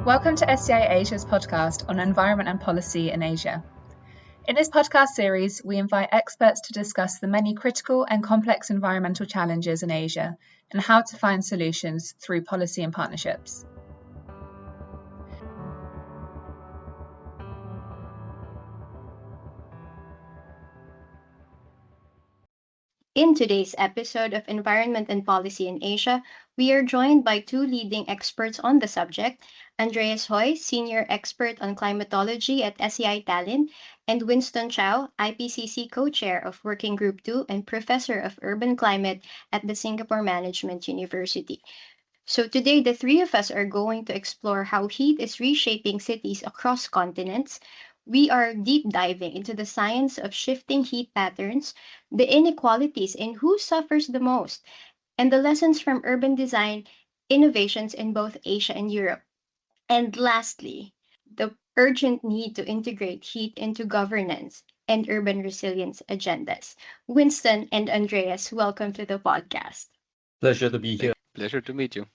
Welcome to SEI Asia's podcast on environment and policy in Asia. In this podcast series, we invite experts to discuss the many critical and complex environmental challenges in Asia and how to find solutions through policy and partnerships. In today's episode of Environment and Policy in Asia, we are joined by two leading experts on the subject, Andreas Hoy, Senior Expert on Climatology at SEI Tallinn, and Winston Chow, IPCC Co-Chair of Working Group 2 and Professor of Urban Climate at the Singapore Management University. So today, the three of us are going to explore how heat is reshaping cities across continents. We are deep diving into the science of shifting heat patterns, the inequalities in who suffers the most, and the lessons from urban design innovations in both Asia and Europe. And lastly, the urgent need to integrate heat into governance and urban resilience agendas. Winston and Andreas, welcome to the podcast. Pleasure to be here. Pleasure to meet you.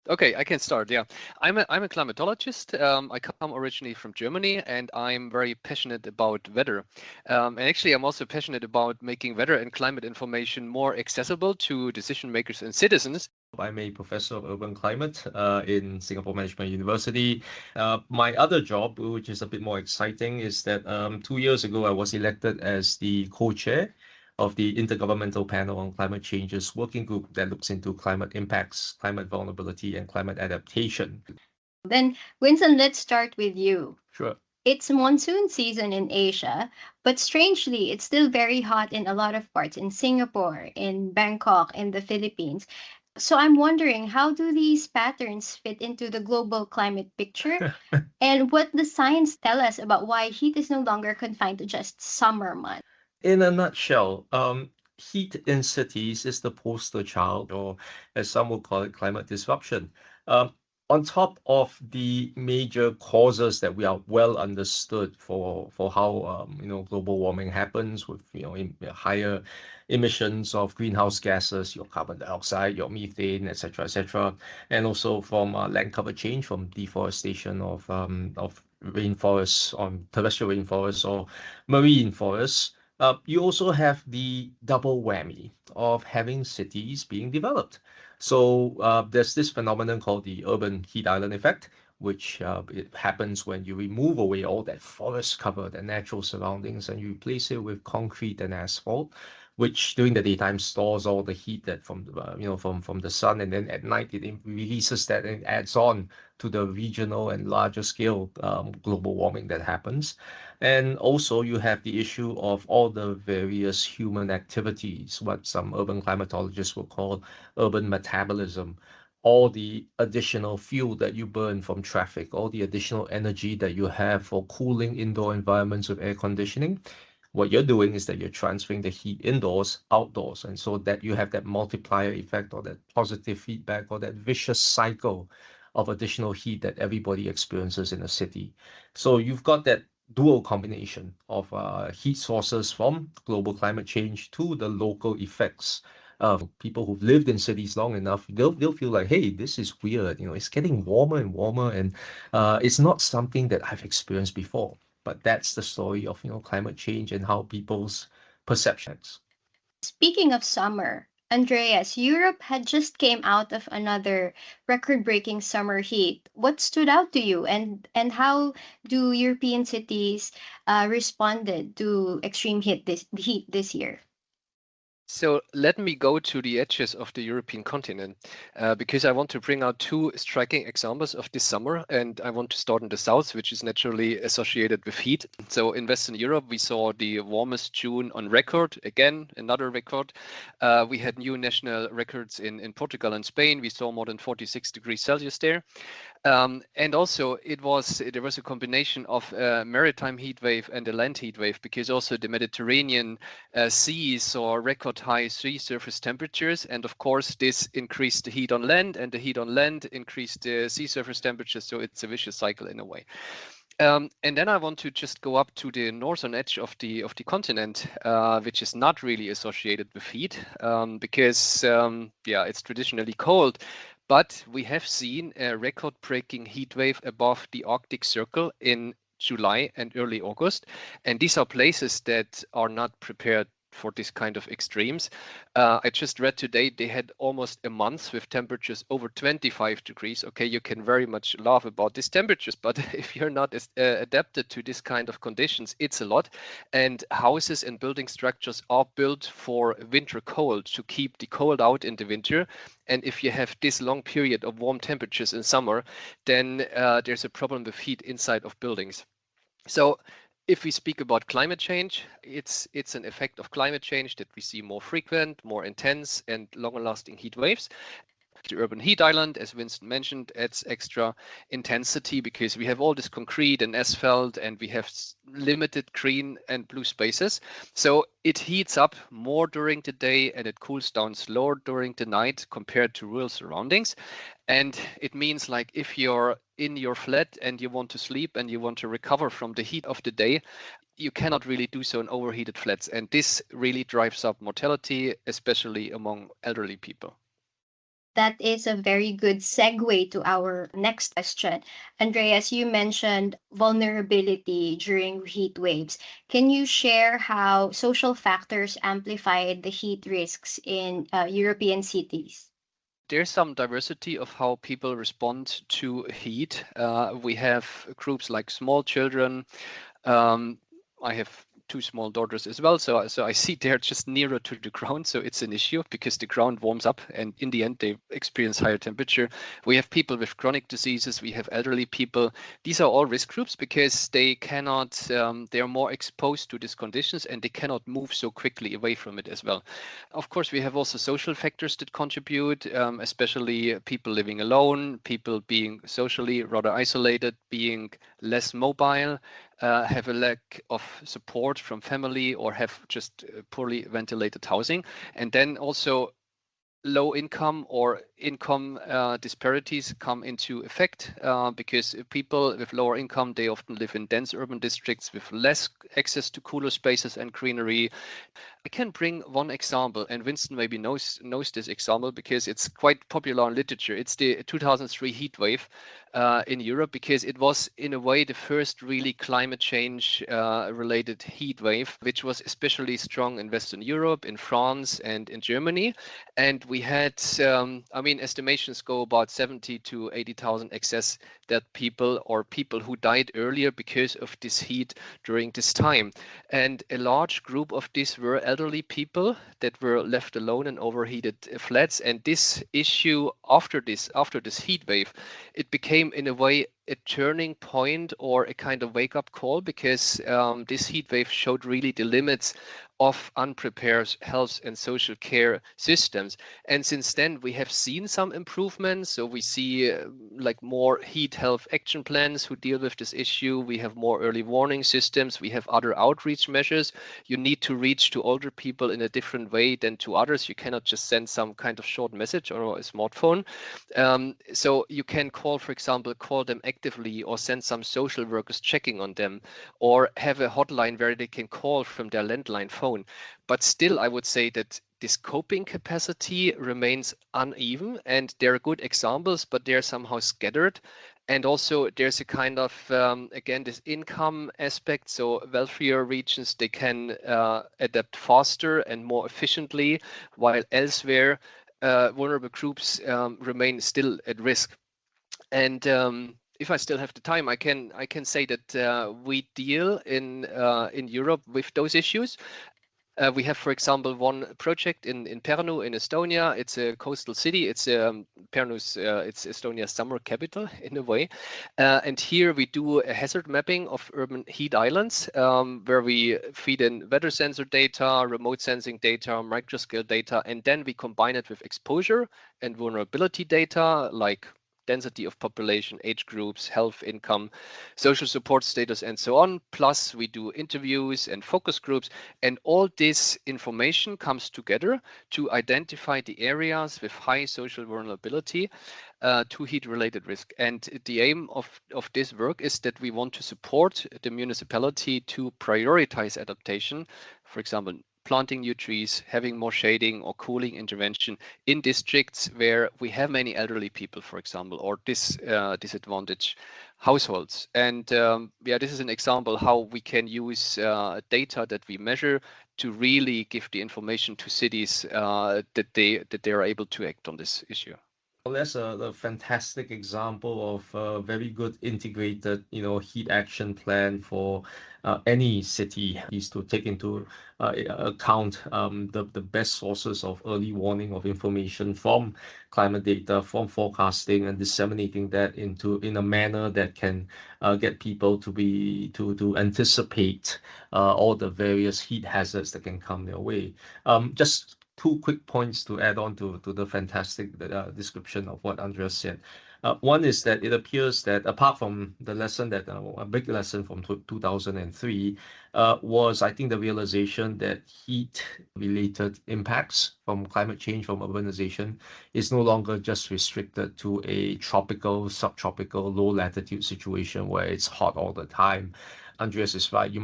Okay, I can start. Yeah, I'm a climatologist. I come originally from Germany, and I'm very passionate about weather. And actually, I'm also passionate about making weather and climate information more accessible to decision makers and citizens. I'm a professor of urban climate in Singapore Management University. My other job, which is a bit more exciting, is that 2 years ago I was elected as the co-chair of the Intergovernmental Panel on Climate Change's working group that looks into climate impacts, climate vulnerability, and climate adaptation. Then, Winston, let's start with you. Sure. It's monsoon season in Asia, but strangely, it's still very hot in a lot of parts in Singapore, in Bangkok, in the Philippines. So I'm wondering, how do these patterns fit into the global climate picture? And what does science tell us about why heat is no longer confined to just summer months? In a nutshell, heat in cities is the poster child, or as some would call it, climate disruption. On top of the major causes that we are well understood for how global warming happens with higher emissions of greenhouse gases, your carbon dioxide, your methane, etc., and also from land cover change, from deforestation of rainforests, on terrestrial rainforests or marine forests. You also have the double whammy of having cities being developed. So there's this phenomenon called the urban heat island effect, which it happens when you remove away all that forest cover, the natural surroundings, and you replace it with concrete and asphalt, which during the daytime stores all the heat that from the sun, and then at night it releases that and adds on to the regional and larger scale global warming that happens. And also you have the issue of all the various human activities, what some urban climatologists will call urban metabolism. All the additional fuel that you burn from traffic, all the additional energy that you have for cooling indoor environments with air conditioning. What you're doing is that you're transferring the heat indoors, outdoors, and so that you have that multiplier effect or that positive feedback or that vicious cycle of additional heat that everybody experiences in a city. So you've got that dual combination of heat sources from global climate change to the local effects. People who've lived in cities long enough, they'll feel like, hey, this is weird. It's getting warmer and warmer, and it's not something that I've experienced before. But that's the story of climate change and how people's perceptions. Speaking of summer, Andreas, Europe had just came out of another record-breaking summer heat. What stood out to you, and how do European cities responded to extreme heat this year? So let me go to the edges of the European continent because I want to bring out two striking examples of this summer, and I want to start in the south, which is naturally associated with heat. So in Western Europe, we saw the warmest June on record, again, another record. We had new national records in Portugal and Spain. We saw more than 46 degrees Celsius there. And also there was a combination of a maritime heat wave and a land heat wave, because also the Mediterranean Sea saw record high sea surface temperatures, and of course this increased the heat on land, and the heat on land increased the sea surface temperatures, so it's a vicious cycle in a way. And then I want to just go up to the northern edge of the continent, which is not really associated with heat, because it's traditionally cold. But we have seen a record-breaking heat wave above the Arctic Circle in July and early August. And these are places that are not prepared for this kind of extremes. I just read today they had almost a month with temperatures over 25 degrees. Okay, you can very much laugh about these temperatures, but if you're not adapted to this kind of conditions, it's a lot. And houses and building structures are built for winter cold, to keep the cold out in the winter. And if you have this long period of warm temperatures in summer, then there's a problem with heat inside of buildings. So if we speak about climate change, it's an effect of climate change that we see more frequent, more intense, and longer lasting heat waves. The urban heat island, as Winston mentioned, adds extra intensity because we have all this concrete and asphalt, and we have limited green and blue spaces. So it heats up more during the day and it cools down slower during the night compared to rural surroundings. And it means, like, if you're in your flat and you want to sleep and you want to recover from the heat of the day, you cannot really do so in overheated flats. And this really drives up mortality, especially among elderly people. That is a very good segue to our next question. Andreas, you mentioned vulnerability during heat waves. Can you share how social factors amplified the heat risks in European cities? There's some diversity of how people respond to heat. We have groups like small children. I have two small daughters as well, so I see they're just nearer to the ground, so it's an issue because the ground warms up and in the end they experience higher temperature. We have people with chronic diseases, we have elderly people. These are all risk groups because they cannot, they are more exposed to these conditions and they cannot move so quickly away from it as well. Of course, we have also social factors that contribute, especially people living alone, people being socially rather isolated, being less mobile, have a lack of support from family, or have just poorly ventilated housing. And then also low income or income disparities come into effect because people with lower income, they often live in dense urban districts with less access to cooler spaces and greenery. I can bring one example, and Winston maybe knows this example because it's quite popular in literature. It's the 2003 heat wave in Europe, because it was in a way the first really climate change related heat wave, which was especially strong in Western Europe, in France and in Germany. And we had, I mean, estimations go about 70 to 80,000 excess dead people, or people who died earlier because of this heat during this time. And a large group of these were elderly people that were left alone in overheated flats. And this issue after this heat wave, it became in a way a turning point or a kind of wake-up call, because this heat wave showed really the limits of unprepared health and social care systems. And since then we have seen some improvements. So we see like more heat health action plans who deal with this issue. We have more early warning systems. We have other outreach measures. You need to reach to older people in a different way than to others. You cannot just send some kind of short message or a smartphone. So you can call, for example, call them actively, or send some social workers checking on them, or have a hotline where they can call from their landline phone. But still, I would say that this coping capacity remains uneven, and there are good examples, but they're somehow scattered. And also there's a kind of, again, this income aspect. So wealthier regions, they can adapt faster and more efficiently, while elsewhere, vulnerable groups remain still at risk. And if I still have the time, I can say that we deal in Europe with those issues. We have, for example, one project in Pärnu in Estonia. It's a coastal city. It's Pärnu's, it's Estonia's summer capital in a way. And here we do a hazard mapping of urban heat islands, where we feed in weather sensor data, remote sensing data, microscale data, and then we combine it with exposure and vulnerability data, like density of population, age groups, health, income, social support status, and so on. Plus, we do interviews and focus groups, and all this information comes together to identify the areas with high social vulnerability to heat-related risk. And the aim of this work is that we want to support the municipality to prioritize adaptation, for example, planting new trees, having more shading or cooling intervention in districts where we have many elderly people, for example, or disadvantaged households. And this is an example how we can use data that we measure to really give the information to cities that they are able to act on this issue. Well, that's a fantastic example of a very good integrated, heat action plan for any city. Is to take into account the best sources of early warning of information from climate data, from forecasting, and disseminating that in a manner that can get people to anticipate all the various heat hazards that can come their way. Just two quick points to add on to the fantastic description of what Andreas said. One is that it appears that apart from the lesson that a big lesson from 2003 was, I think, the realization that heat-related impacts from climate change, from urbanization, is no longer just restricted to a tropical, subtropical, low-latitude situation where it's hot all the time. Andreas is right.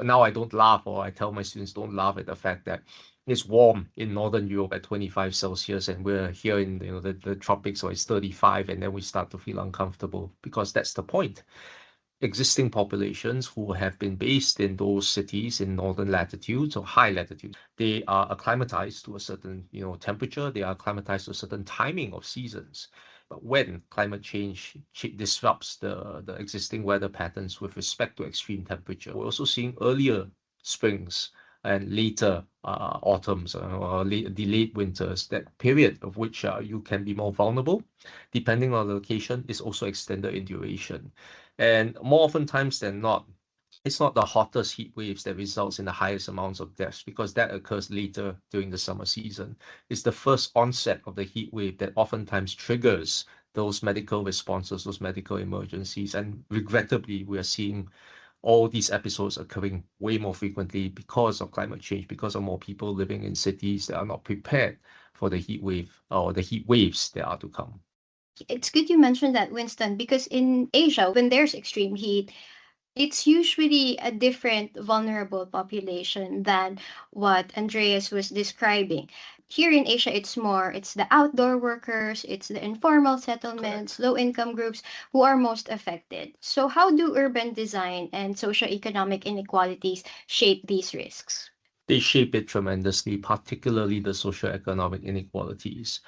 Now I don't laugh, or I tell my students don't laugh at the fact that it's warm in Northern Europe at 25 Celsius, and we're here in the tropics, so it's 35, and then we start to feel uncomfortable, because that's the point. Existing populations who have been based in those cities in northern latitudes or high latitudes, they are acclimatized to a certain temperature, they are acclimatized to a certain timing of seasons. But when climate change disrupts the existing weather patterns with respect to extreme temperature, we're also seeing earlier springs and later autumns or delayed winters. That period of which you can be more vulnerable, depending on the location, is also extended in duration. And more oftentimes than not, it's not the hottest heat waves that results in the highest amounts of deaths, because that occurs later during the summer season. It's the first onset of the heat wave that oftentimes triggers those medical responses, those medical emergencies. And regrettably, we are seeing all these episodes occurring way more frequently because of climate change, because of more people living in cities that are not prepared for the heat wave or the heat waves that are to come. It's good you mentioned that, Winston, because in Asia, when there's extreme heat, it's usually a different vulnerable population than what Andreas was describing. Here in Asia, it's the outdoor workers, it's the informal settlements, low-income groups who are most affected. So how do urban design and socioeconomic inequalities shape these risks? They shape it tremendously, particularly the socioeconomic inequalities.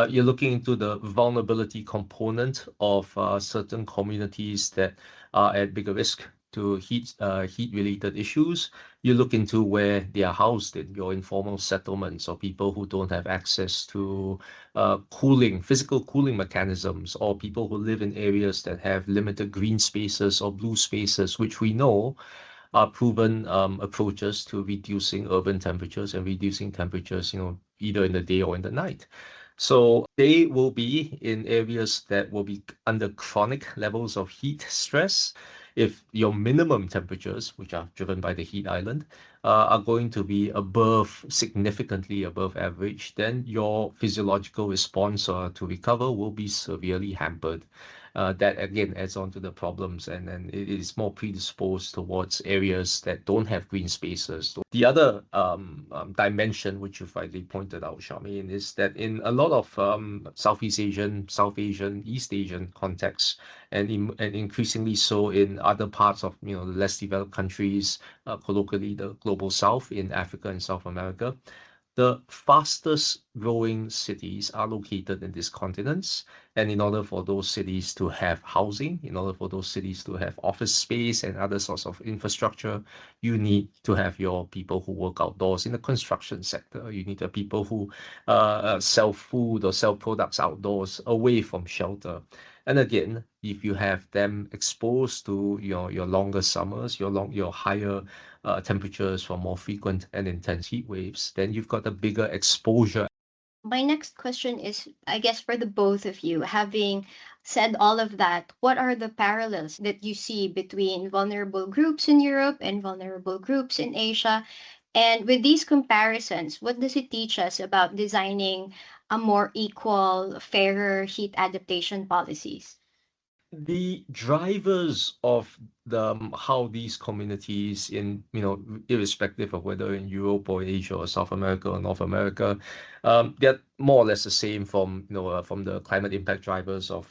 You're looking into the vulnerability component of certain communities that are at bigger risk to heat-related issues. You look into where they are housed in, your informal settlements, or people who don't have access to physical cooling mechanisms, or people who live in areas that have limited green spaces or blue spaces, which we know are proven approaches to reducing urban temperatures and reducing temperatures, either in the day or in the night. So they will be in areas that will be under chronic levels of heat stress. If your minimum temperatures, which are driven by the heat island, are going to be significantly above average, then your physiological response to recover will be severely hampered. That again adds on to the problems, and it is more predisposed towards areas that don't have green spaces. So the other dimension, which you rightly pointed out, Charmaine, is that in a lot of Southeast Asian, South Asian, East Asian contexts, and increasingly so in other parts of the less developed countries, colloquially the global South, in Africa and South America, the fastest growing cities are located in these continents. And in order for those cities to have housing, in order for those cities to have office space and other sorts of infrastructure, you need to have your people who work outdoors in the construction sector. You need the people who sell food or sell products outdoors, away from shelter. And again, if you have them exposed to your longer summers, your higher temperatures for more frequent and intense heat waves, then you've got a bigger exposure. My next question is, I guess, for the both of you. Having said all of that, what are the parallels that you see between vulnerable groups in Europe and vulnerable groups in Asia? And with these comparisons, what does it teach us about designing a more equal, fairer heat adaptation policies? The drivers of how these communities in, irrespective of whether in Europe or Asia or South America or North America, they're more or less the same from from the climate impact drivers of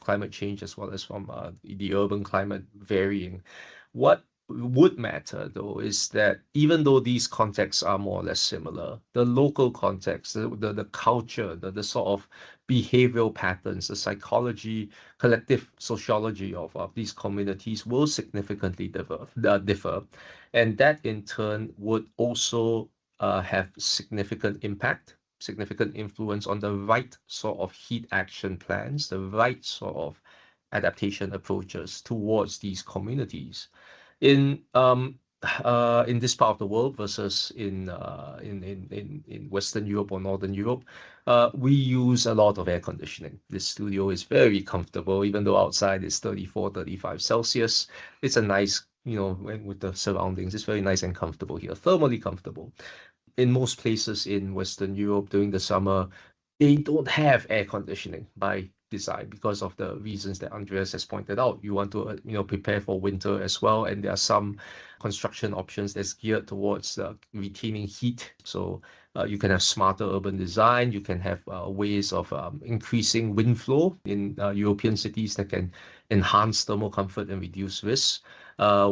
climate change, as well as from the urban climate varying. What would matter though is that even though these contexts are more or less similar, the local context, the culture, the sort of behavioral patterns, the psychology, collective sociology of these communities will significantly differ. And that in turn would also have significant impact, significant influence on the right sort of heat action plans, the right sort of adaptation approaches towards these communities. In this part of the world versus in Western Europe or Northern Europe, we use a lot of air conditioning. This studio is very comfortable, even though outside it's 34, 35 Celsius. It's a nice, with the surroundings, it's very nice and comfortable here, thermally comfortable. In most places in Western Europe during the summer, they don't have air conditioning by design because of the reasons that Andreas has pointed out. You want to, prepare for winter as well, and there are some construction options that's geared towards retaining heat. So you can have smarter urban design. You can have ways of increasing wind flow in European cities that can enhance thermal comfort and reduce risks.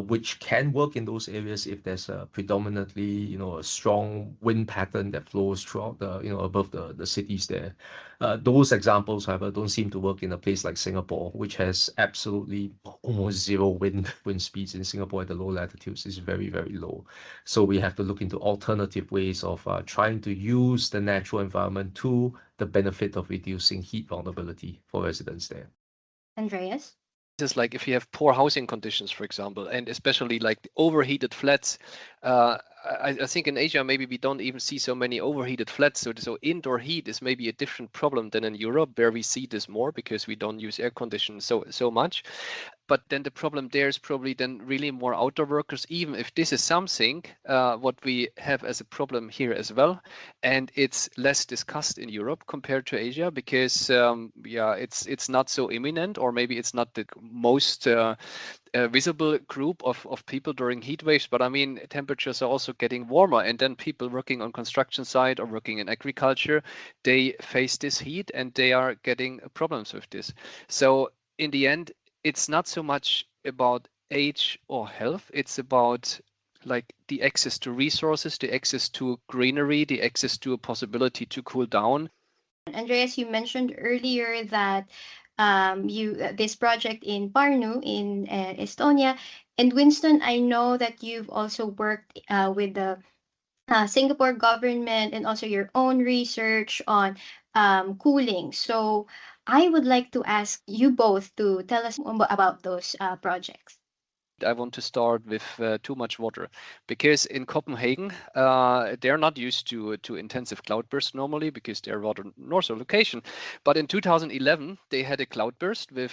Which can work in those areas if there's a predominantly, a strong wind pattern that flows throughout the, above the cities there. Those examples, however, don't seem to work in a place like Singapore, which has absolutely almost zero wind speeds in Singapore at the low latitudes is very, very low. So we have to look into alternative ways of trying to use the natural environment to the benefit of reducing heat vulnerability for residents there. Andreas? Is like if you have poor housing conditions, for example, and especially like overheated flats. I think in Asia maybe we don't even see so many overheated flats. So indoor heat is maybe a different problem than in Europe, where we see this more because we don't use air conditioning so much. But then the problem there is probably then really more outdoor workers, even if this is something what we have as a problem here as well. And it's less discussed in Europe compared to Asia because it's not so imminent, or maybe it's not the most visible group of people during heat waves. But I mean, temperatures are also getting warmer, and then people working on construction site or working in agriculture, they face this heat and they are getting problems with this. So in the end, it's not so much about age or health, it's about like the access to resources, the access to greenery, the access to a possibility to cool down. Andreas, you mentioned earlier that this project in Pärnu in Estonia, and Winston, I know that you've also worked with the Singapore government and also your own research on cooling. So I would like to ask you both to tell us about those projects. I want to start with too much water, because in Copenhagen they're not used to intensive cloudbursts normally because they're rather north of location. But in 2011 they had a cloudburst with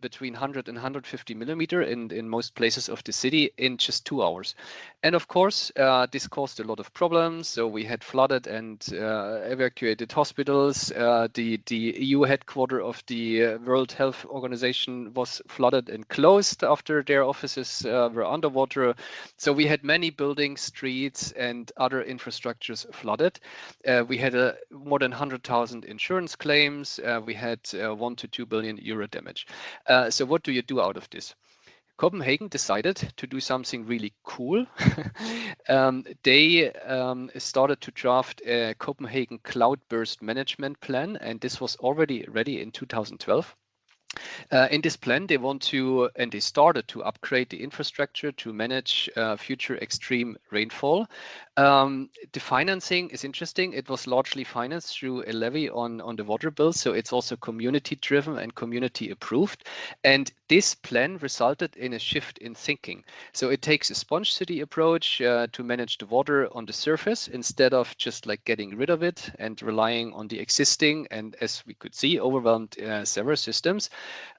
between 100 and 150 millimeter in most places of the city in just 2 hours. And of course this caused a lot of problems. So we had flooded and evacuated hospitals. The EU headquarters of the World Health Organization was flooded and closed after their offices were underwater. So we had many buildings, streets, and other infrastructures flooded. We had more than 100,000 insurance claims. We had 1 to 2 billion euro damage. So what do you do out of this? Copenhagen decided to do something really cool. They started to draft a Copenhagen Cloudburst Management Plan, and this was already ready in 2012. In this plan, they want to, and they started to upgrade the infrastructure to manage future extreme rainfall. The financing is interesting. It was largely financed through a levy on the water bill, so it's also community driven and community approved. And this plan resulted in a shift in thinking. So it takes a sponge city approach to manage the water on the surface instead of just like getting rid of it and relying on the existing and, as we could see, overwhelmed sewer systems.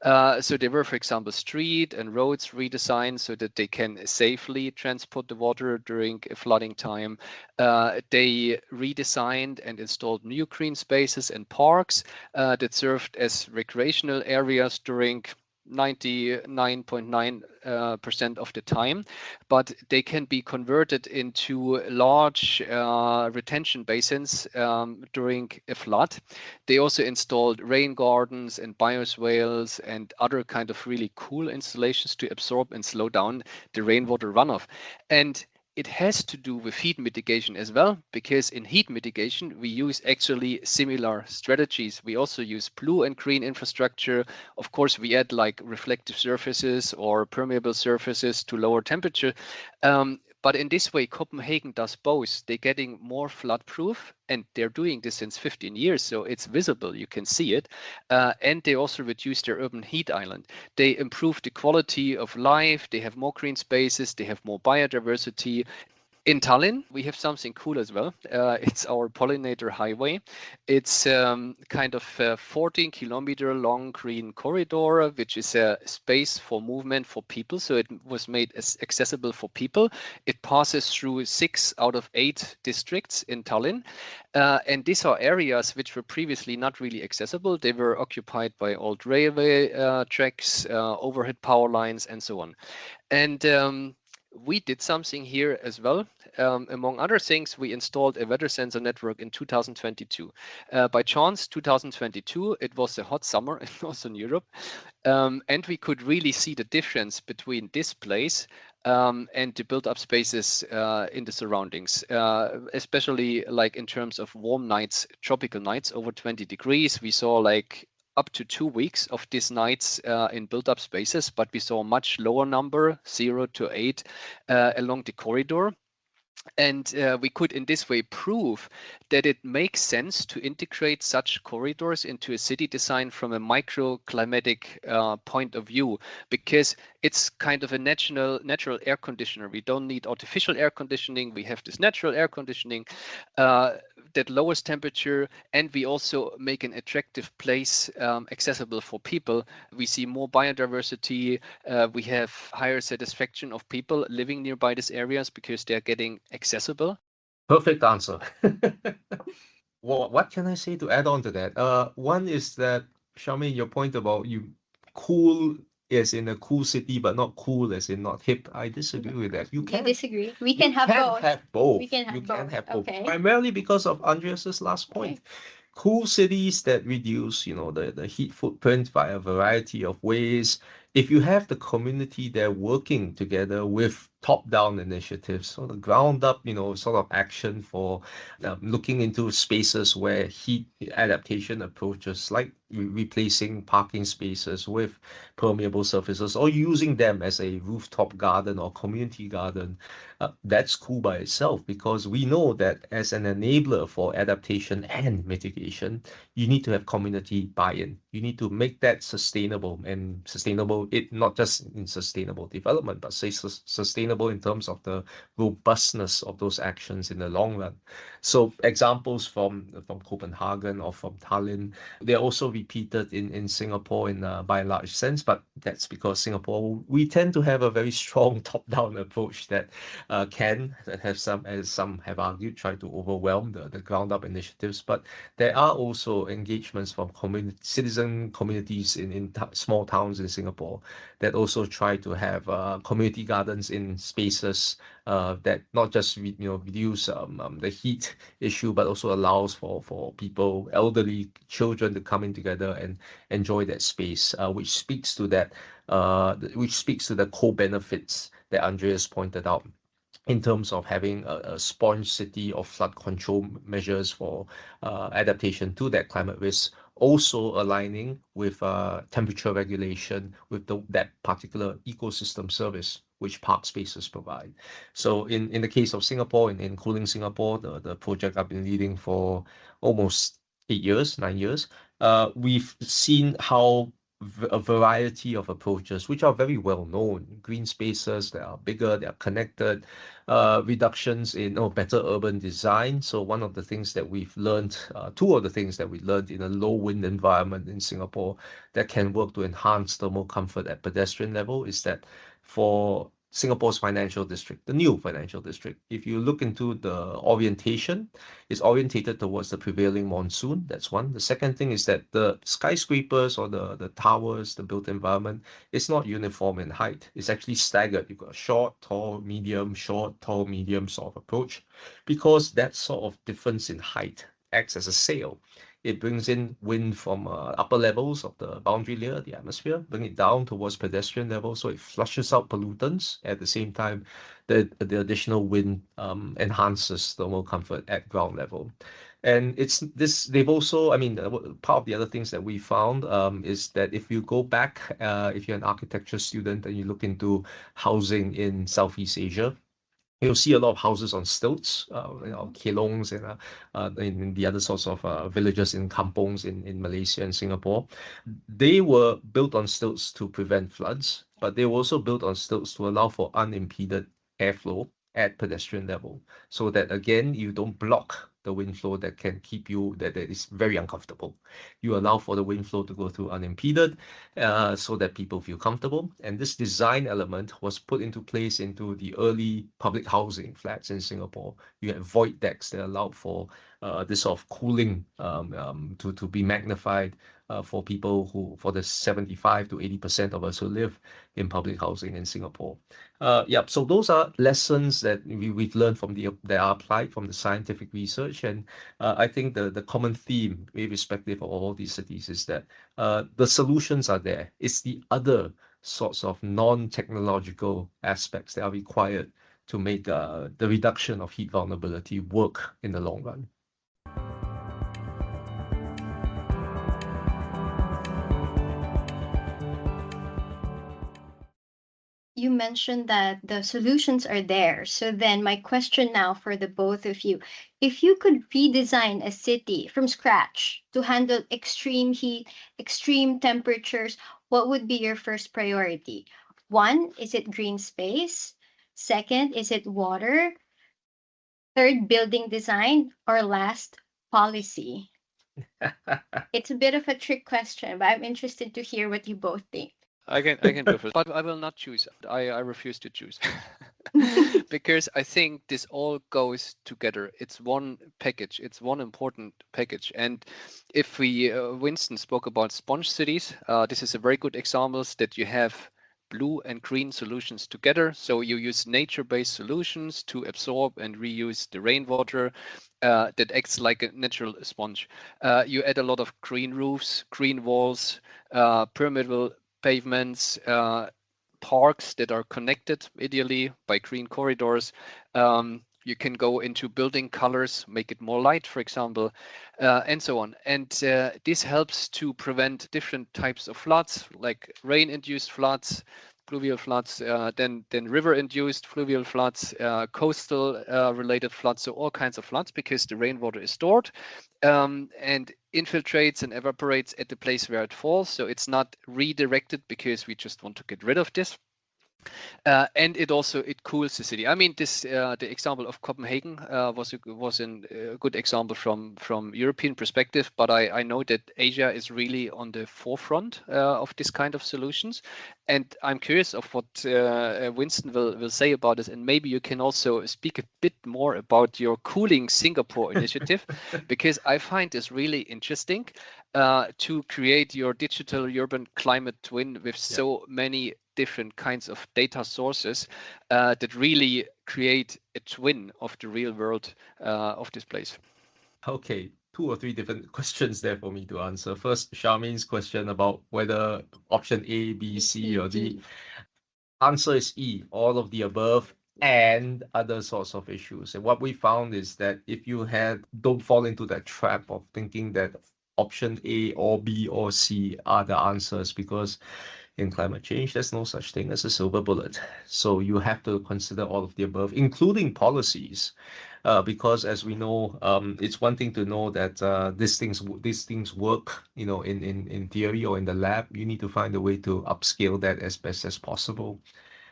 So there were, for example, street and roads redesigned so that they can safely transport the water during a flooding time. They redesigned and installed new green spaces and parks that served as recreational areas during 99.9% of the time, but they can be converted into large retention basins during a flood. They also installed rain gardens and bioswales and other kind of really cool installations to absorb and slow down the rainwater runoff. And it has to do with heat mitigation as well, because in heat mitigation, we use actually similar strategies. We also use blue and green infrastructure. Of course, we add like reflective surfaces or permeable surfaces to lower temperature. But in this way, Copenhagen does both. They're getting more flood proof, and they're doing this since 15 years, so it's visible, you can see it. And they also reduce their urban heat island. They improve the quality of life, they have more green spaces, they have more biodiversity. In Tallinn, we have something cool as well. It's our pollinator highway. It's kind of a 14-kilometer long green corridor, which is a space for movement for people. So it was made accessible for people. It passes through 6 out of 8 districts in Tallinn. And these are areas which were previously not really accessible. They were occupied by old railway tracks, overhead power lines, and so on. And we did something here as well. Among other things, we installed a weather sensor network in 2022. By chance, 2022, it was a hot summer in Northern Europe, and we could really see the difference between this place and the built-up spaces in the surroundings, especially like in terms of warm nights, tropical nights over 20 degrees. We saw like up to 2 weeks of these nights in built-up spaces, but we saw a much lower number, 0 to 8, along the corridor. And we could in this way prove that it makes sense to integrate such corridors into a city design from a microclimatic point of view, because it's kind of a natural air conditioner. We don't need artificial air conditioning. We have this natural air conditioning that lowers temperature, and we also make an attractive place accessible for people. We see more biodiversity. We have higher satisfaction of people living nearby these areas because they're getting accessible. Perfect answer. Well, what can I say to add on to that? One is that, Charmaine, your point about you cool as in a cool city, but not cool as in not hip. I disagree with that. You You disagree? We can have both. We can have both. Okay. Primarily because of Andreas's last point. Okay. Cool cities that reduce, the heat footprint by a variety of ways. If you have the community there working together with top-down initiatives, so the ground-up, sort of action for looking into spaces where heat adaptation approaches, like replacing parking spaces with permeable surfaces or using them as a rooftop garden or community garden, that's cool by itself, because we know that as an enabler for adaptation and mitigation, you need to have community buy-in. You need to make that sustainable, and sustainable, it not just in sustainable development, but say sustainable in terms of the robustness of those actions in the long run. So examples from Copenhagen or from Tallinn, they're also repeated in Singapore in by and large sense, but that's because Singapore, we tend to have a very strong top-down approach that have some, as some have argued, try to overwhelm the ground-up initiatives. But there are also engagements from citizen communities in small towns in Singapore that also try to have community gardens in spaces that not just reduce the heat issue, but also allows for people, elderly, children to come in together and enjoy that space, which speaks to that, which speaks to the co-benefits that Andreas pointed out, in terms of having a sponge city of flood control measures for adaptation to that climate risk, also aligning with temperature regulation with that particular ecosystem service which park spaces provide. So in the case of Singapore, in Cooling Singapore, the project I've been leading for almost 9 years, we've seen how a variety of approaches, which are very well known. Green spaces that are bigger, they are connected, reductions in better urban design. So one of the things that we've learned, two of the things that we learned in a low wind environment in Singapore that can work to enhance thermal comfort at pedestrian level is that for Singapore's financial district, the new financial district, if you look into the orientation, it's orientated towards the prevailing monsoon. That's one. The second thing is that the skyscrapers or the towers, the built environment, is not uniform in height. It's actually staggered. You've got a short, tall, medium, short, tall, medium sort of approach, because that sort of difference in height acts as a sail. It brings in wind from upper levels of the boundary layer, the atmosphere, bring it down towards pedestrian level, so it flushes out pollutants. At the same time, the additional wind enhances thermal comfort at ground level. And it's this, they've also, I mean, part of the other things that we found is that if you go back, if you're an architecture student and you look into housing in Southeast Asia, you'll see a lot of houses on stilts, kelongs and in the other sorts of villages in kampongs in Malaysia and Singapore. They were built on stilts to prevent floods, but they were also built on stilts to allow for unimpeded airflow at pedestrian level, so that again you don't block the wind flow that can keep you, that is very uncomfortable. You allow for the wind flow to go through unimpeded, so that people feel comfortable. And this design element was put into place into the early public housing flats in Singapore. You had void decks that allowed for this sort of cooling to be magnified for people who, for the 75 to 80% of us who live in public housing in Singapore. So those are lessons that we've learned from that are applied from the scientific research. And I think the common theme, irrespective of all these cities, is that the solutions are there. It's the other sorts of non-technological aspects that are required to make the reduction of heat vulnerability work in the long run. You mentioned that the solutions are there. So then my question now for the both of you, if you could redesign a city from scratch to handle extreme heat, extreme temperatures, what would be your first priority? One, is it green space? Second, is it water? Third, building design? Or last, policy? It's a bit of a trick question, but I'm interested to hear what you both think. I can go first, but I will not choose. I refuse to choose because I think this all goes together. It's one package. It's one important package. And if we, Winston spoke about sponge cities, this is a very good example that you have blue and green solutions together. So you use nature-based solutions to absorb and reuse the rainwater that acts like a natural sponge. You add a lot of green roofs, green walls, permeable pavements, parks that are connected ideally by green corridors. You can go into building colors, make it more light, for example, and so on. And this helps to prevent different types of floods, like rain-induced floods, pluvial floods, then river-induced fluvial floods, coastal related floods, so all kinds of floods, because the rainwater is stored and infiltrates and evaporates at the place where it falls. So it's not redirected because we just want to get rid of this. And it cools the city. I mean, this the example of Copenhagen was a good example from European perspective, but I know that Asia is really on the forefront of this kind of solutions, and I'm curious of what Winston will say about this, and maybe you can also speak a bit more about your Cooling Singapore initiative, because I find this really interesting to create your digital urban climate twin with so many different kinds of data sources that really create a twin of the real world of this place. Okay, 2 or 3 different questions there for me to answer. First, Charmaine's question about whether option A, B, C, or D. Answer is E, all of the above and other sorts of issues. And what we found is that if you don't fall into that trap of thinking that option A or B or C are the answers, because in climate change. There's no such thing as a silver bullet. So you have to consider all of the above, including policies. Because as we know, it's one thing to know that these things work, in theory or in the lab. You need to find a way to upscale that as best as possible,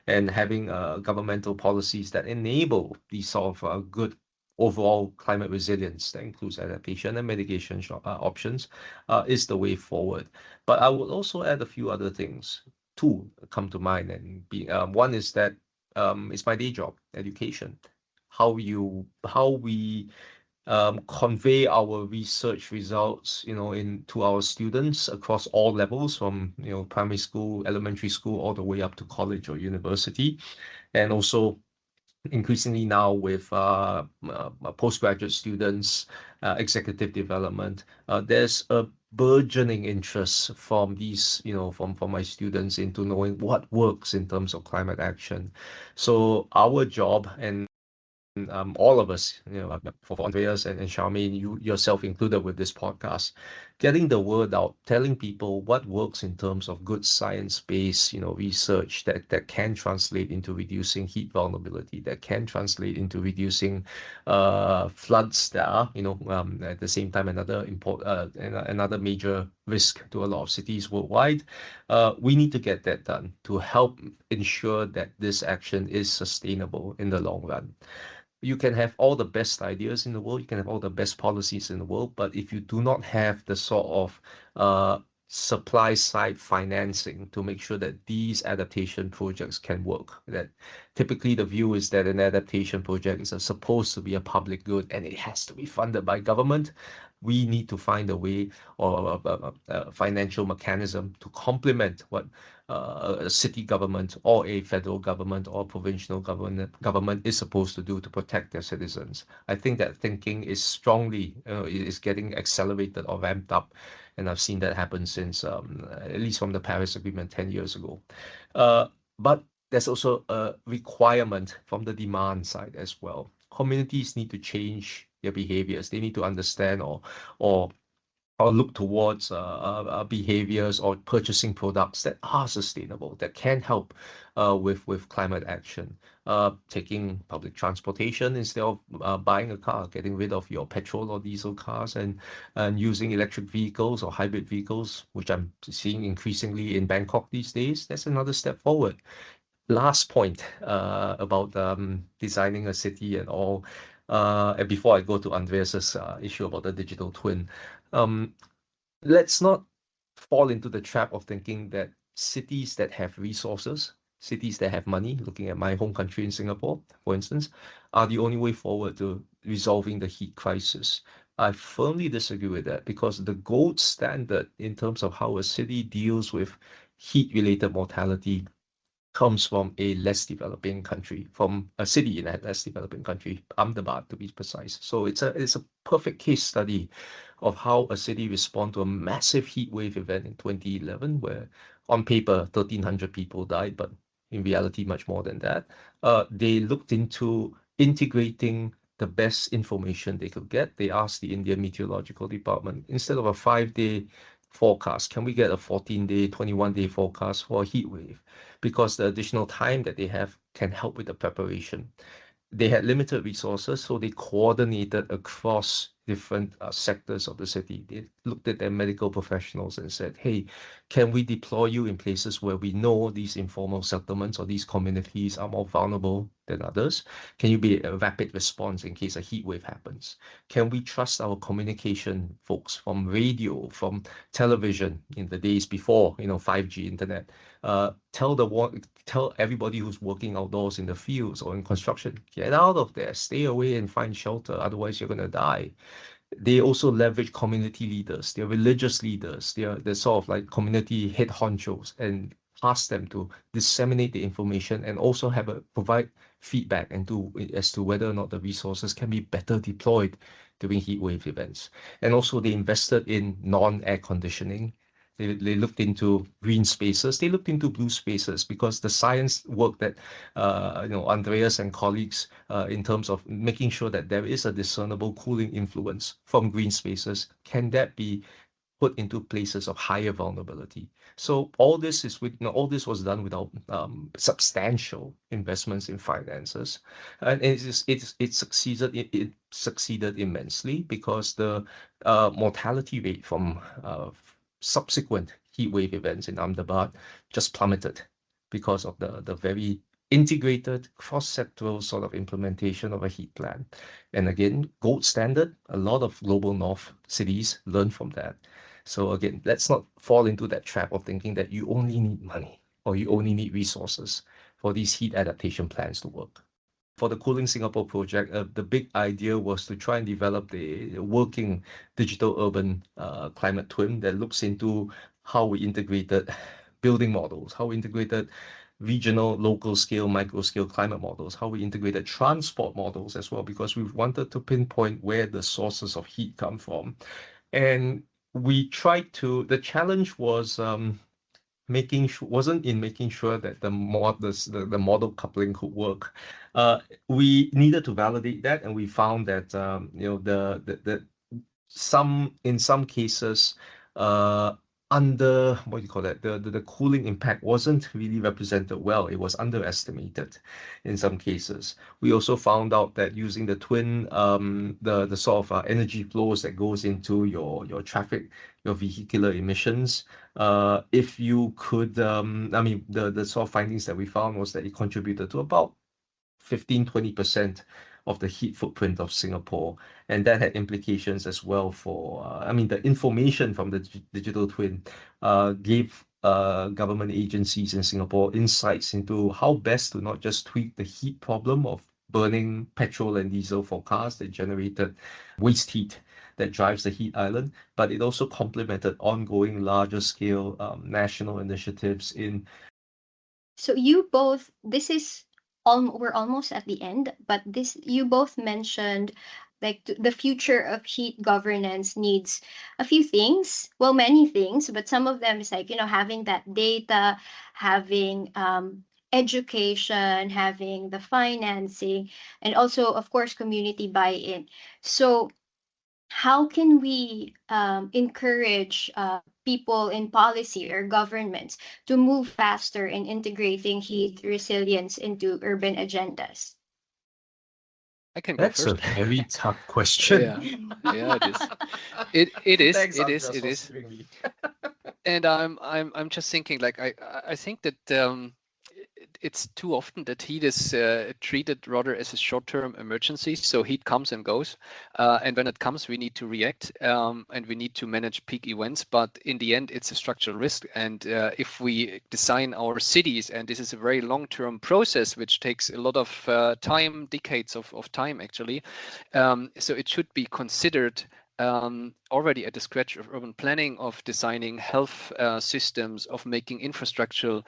and having governmental policies that enable these sort of good overall climate resilience that includes adaptation and mitigation options is the way forward. But I would also add a few other things to come to mind, and one is that it's my day job, education. How we convey our research results, to our students across all levels, from primary school, elementary school, all the way up to college or university, and also increasingly now with postgraduate students, executive development. There's a burgeoning interest from these, from my students into knowing what works in terms of climate action. So our job, and all of us, for Andreas and Charmaine, you yourself included with this podcast, getting the word out, telling people what works in terms of good science-based, research that can translate into reducing heat vulnerability, that can translate into reducing floods that are, at the same time, another major risk to a lot of cities worldwide. We need to get that done to help ensure that this action is sustainable in the long run. You can have all the best ideas in the world, you can have all the best policies in the world, but if you do not have the sort of supply side financing to make sure that these adaptation projects can work, that typically the view is that an adaptation project is supposed to be a public good and it has to be funded by government. We need to find a way, or a financial mechanism to complement what a city government or a federal government or provincial government is supposed to do to protect their citizens. I think that thinking is strongly is getting accelerated or ramped up, and I've seen that happen since at least from the Paris Agreement 10 years ago. But there's also a requirement from the demand side as well. Communities need to change their behaviors. They need to understand or look towards behaviors or purchasing products that are sustainable, that can help with climate action. Taking public transportation instead of buying a car, getting rid of your petrol or diesel cars, and using electric vehicles or hybrid vehicles, which I'm seeing increasingly in Bangkok these days. That's another step forward. Last point about designing a city and all. And before I go to Andreas's issue about the digital twin, let's not fall into the trap of thinking that cities that have resources, cities that have money, looking at my home country in Singapore, for instance, are the only way forward to resolving the heat crisis. I firmly disagree with that, because the gold standard in terms of how a city deals with heat-related mortality comes from a less developing country, from a city in a less developing country, Ahmedabad to be precise. So it's a perfect case study of how a city responded to a massive heat wave event in 2011, where on paper 1,300 people died, but in reality much more than that. They looked into integrating the best information they could get. They asked the Indian Meteorological Department, instead of a 5-day forecast, can we get a 14-day, 21-day forecast for a heat wave? Because the additional time that they have can help with the preparation. They had limited resources, so they coordinated across different sectors of the city. They looked at their medical professionals and said, hey, can we deploy you in places where we know these informal settlements or these communities are more vulnerable than others? Can you be a rapid response in case a heat wave happens? Can we trust our communication folks from radio, from television in the days before 5G internet? Tell everybody who's working outdoors in the fields or in construction, get out of there, stay away and find shelter, otherwise you're going to die. They also leverage community leaders, they're religious leaders, they're sort of like community head honchos, and ask them to disseminate the information and also provide feedback as to whether or not the resources can be better deployed during heat wave events. And also they invested in non-air conditioning. They looked into green spaces, they looked into blue spaces, because the science work that Andreas and colleagues in terms of making sure that there is a discernible cooling influence from green spaces, can that be put into places of higher vulnerability. So all this was done without substantial investments in finances, and it succeeded immensely because the mortality rate from subsequent heat wave events in Ahmedabad just plummeted because of the very integrated cross-sectoral sort of implementation of a heat plan. And again, gold standard, a lot of global north cities learn from that. So again, let's not fall into that trap of thinking that you only need money or you only need resources for these heat adaptation plans to work. For the Cooling Singapore project, the big idea was to try and develop the working digital urban climate twin that looks into how we integrated building models, how we integrated regional, local scale, micro scale climate models, how we integrated transport models as well, because we wanted to pinpoint where the sources of heat come from. And we tried to, the challenge was making sure that the model coupling could work. We needed to validate that, and we found that in some cases the cooling impact wasn't really represented well. It was underestimated in some cases. We also found out that using the twin, the sort of energy flows that goes into your traffic, your vehicular emissions, if you could, the sort of findings that we found was that it contributed to about 15-20% of the heat footprint of Singapore, and that had implications as well for the information from the digital twin gave government agencies in Singapore insights into how best to not just tweak the heat problem of burning petrol and diesel for cars that generated waste heat that drives the heat island, but it also complemented ongoing larger scale national initiatives in. So you both, we're almost at the end, but you both mentioned like the future of heat governance needs a few things, well, many things, but some of them is like, having that data, having education, having the financing, and also, of course, community buy-in. So how can we encourage people in policy or governments to move faster in integrating heat resilience into urban agendas? I can go That's first. a very tough question. Yeah, it is. Thanks, It is. Andreas, It for is. steering me. And I'm just thinking, like, I think that it's too often that heat is treated rather as a short-term emergency. So heat comes and goes, and when it comes, we need to react, and we need to manage peak events. But in the end, it's a structural risk. And if we design our cities, and this is a very long-term process, which takes a lot of time, decades of time actually, so it should be considered already at the scratch of urban planning, of designing health systems, of making infrastructural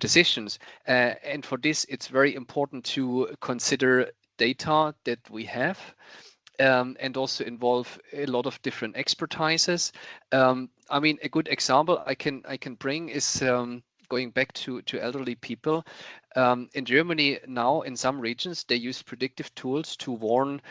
decisions. And for this, it's very important to consider data that we have, and also involve a lot of different expertises. A good example I can bring is going back to elderly people. In Germany now, in some regions, they use predictive tools to warn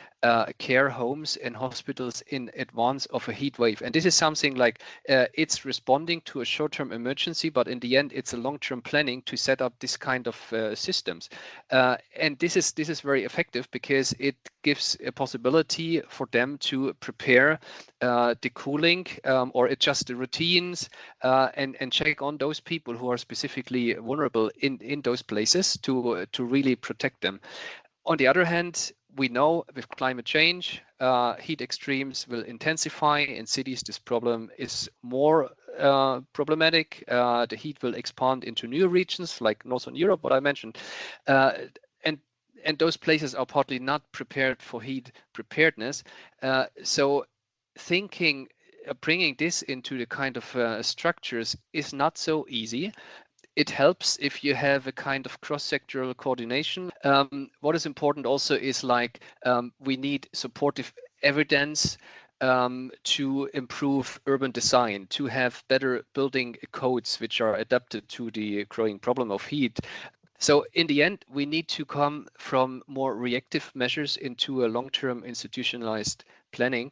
care homes and hospitals in advance of a heat wave. And this is something like it's responding to a short-term emergency, but in the end, it's a long-term planning to set up this kind of systems. And this is very effective because it gives a possibility for them to prepare the cooling or adjust the routines and check on those people who are specifically vulnerable in those places to really protect them. On the other hand, we know with climate change, heat extremes will intensify. In cities, this problem is more problematic. The heat will expand into new regions like Northern Europe, what I mentioned. And those places are partly not prepared for heat preparedness. So thinking, bringing this into the kind of structures is not so easy. It helps if you have a kind of cross-sectoral coordination. What is important also is we need supportive evidence to improve urban design, to have better building codes which are adapted to the growing problem of heat. So in the end, we need to come from more reactive measures into a long-term institutionalized planning.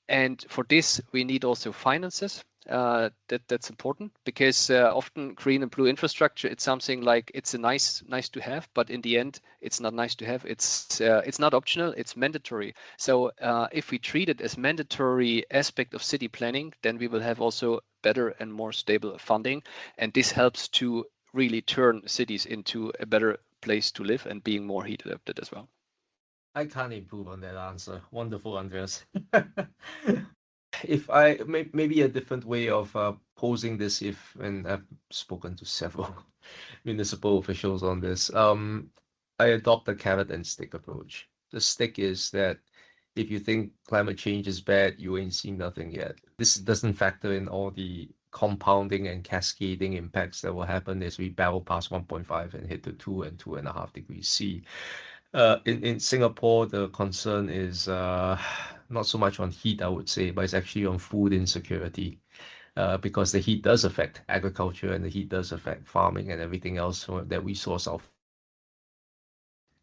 And for this, we need also finances. That's important because often green and blue infrastructure, it's something like it's a nice to have, but in the end, it's not nice to have. It's not optional, it's mandatory. So if we treat it as mandatory aspect of city planning, then we will have also better and more stable funding, and this helps to really turn cities into a better place to live and being more heat adapted as well. I can't improve on that answer. Wonderful, Andreas. If I maybe a different way of posing this, and I've spoken to several municipal officials on this, I adopt a carrot and stick approach. The stick is that if you think climate change is bad, you ain't seen nothing yet. This doesn't factor in all the compounding and cascading impacts that will happen as we barrel past 1.5 and hit to 2 and 2.5 degrees C. In Singapore, the concern is not so much on heat, I would say, but it's actually on food insecurity, because the heat does affect agriculture and the heat does affect farming and everything else that we source of.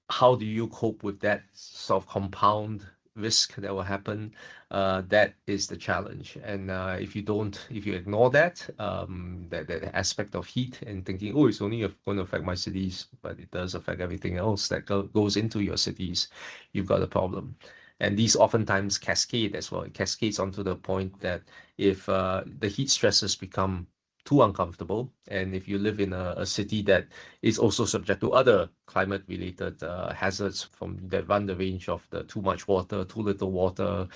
How do you cope with that sort of compound risk that will happen? That is the challenge. And if you ignore that, that aspect of heat and thinking, oh, it's only going to affect my cities, but it does affect everything else that goes into your cities, you've got a problem. And these oftentimes cascade as well. It cascades onto the point that if the heat stresses become too uncomfortable, and if you live in a city that is also subject to other climate-related hazards that run the range of the too much water, too little water,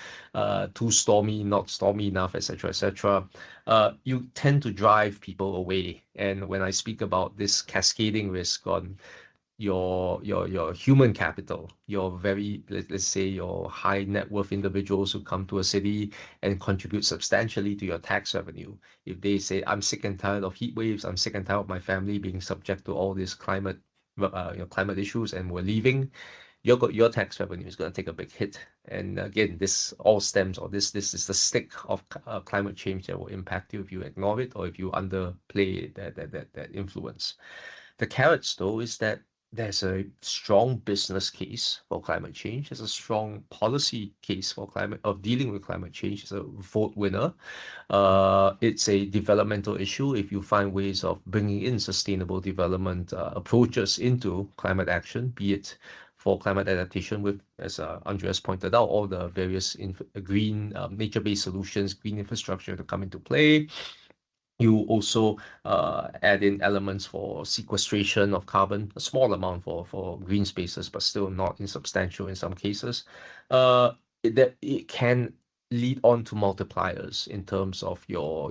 too stormy, not stormy enough, etc., you tend to drive people away. And when I speak about this cascading risk on your human capital, your very, let's say, your high net worth individuals who come to a city and contribute substantially to your tax revenue. If they say, I'm sick and tired of heat waves, I'm sick and tired of my family being subject to all these climate issues, and we're leaving, your tax revenue is going to take a big hit. And again, this all stems, or this is the stick of climate change that will impact you if you ignore it or if you underplay that influence. The carrots, though, is that there's a strong business case for climate change. There's a strong policy case for dealing with climate change. It's a vote winner. It's a developmental issue if you find ways of bringing in sustainable development approaches into climate action, be it for climate adaptation with, as Andreas pointed out, all the various green nature-based solutions, green infrastructure to come into play. You also add in elements for sequestration of carbon, a small amount for green spaces, but still not insubstantial in some cases. It can lead on to multipliers in terms of your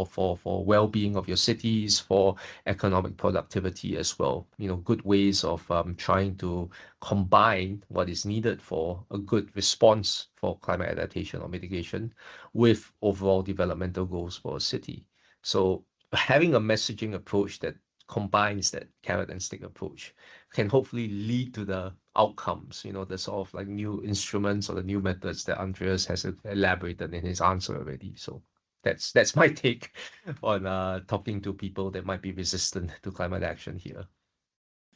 for well-being of your cities, for economic productivity as well. Good ways of trying to combine what is needed for a good response for climate adaptation or mitigation with overall developmental goals for a city. So having a messaging approach that combines that carrot and stick approach can hopefully lead to the outcomes, the sort of like new instruments or the new methods that Andreas has elaborated in his answer already. So that's my take on talking to people that might be resistant to climate action here.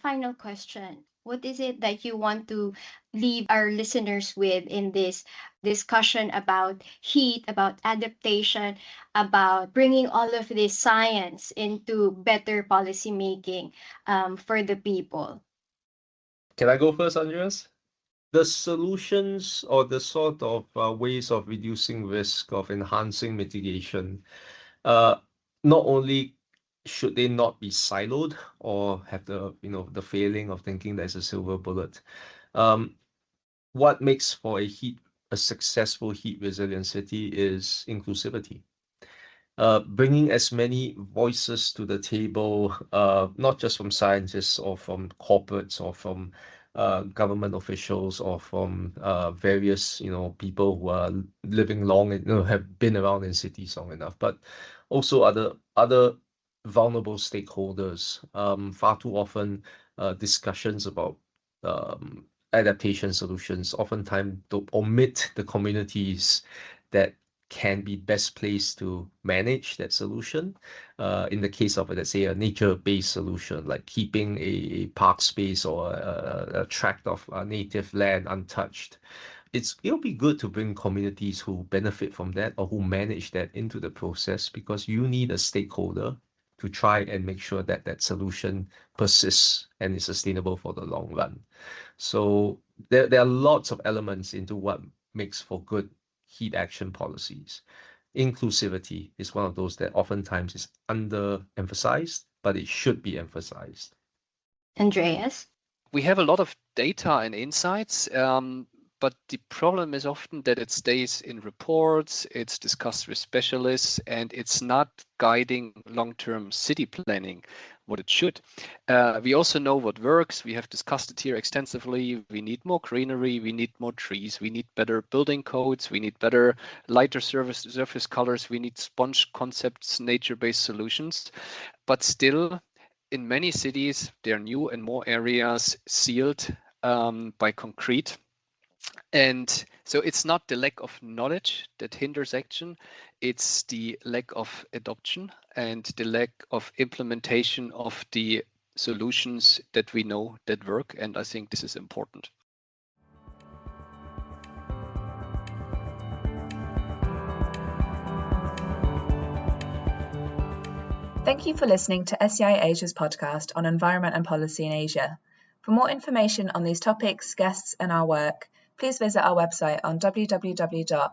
Final question. What is it that you want to leave our listeners with in this discussion about heat, about adaptation, about bringing all of this science into better policy making for the people? Can I go first, Andreas? The solutions or the sort of ways of reducing risk, of enhancing mitigation, not only should they not be siloed or have the failing of thinking there's a silver bullet. What makes for a successful heat resilient city is inclusivity. Bringing as many voices to the table, not just from scientists or from corporates or from government officials or from various people who are living long and have been around in cities long enough, but also other vulnerable stakeholders. Far too often, discussions about adaptation solutions oftentimes omit the communities that can be best placed to manage that solution. In the case of, let's say, a nature-based solution, like keeping a park space or a tract of native land untouched, it'll be good to bring communities who benefit from that or who manage that into the process, because you need a stakeholder to try and make sure that that solution persists and is sustainable for the long run. So there are lots of elements into what makes for good heat action policies. Inclusivity is one of those that oftentimes is underemphasized, but it should be emphasized. Andreas? We have a lot of data and insights, but the problem is often that it stays in reports, it's discussed with specialists, and it's not guiding long-term city planning, what it should. We also know what works. We have discussed it here extensively. We need more greenery, we need more trees, we need better building codes, we need better lighter surface colors, we need sponge concepts, nature-based solutions. But still, in many cities, there are new and more areas sealed by concrete. And so it's not the lack of knowledge that hinders action, it's the lack of adoption and the lack of implementation of the solutions that we know that work. And I think this is important. Thank you for listening to SEI Asia's podcast on environment and policy in Asia. For more information on these topics, guests, and our work, please visit our website on www.sei.org.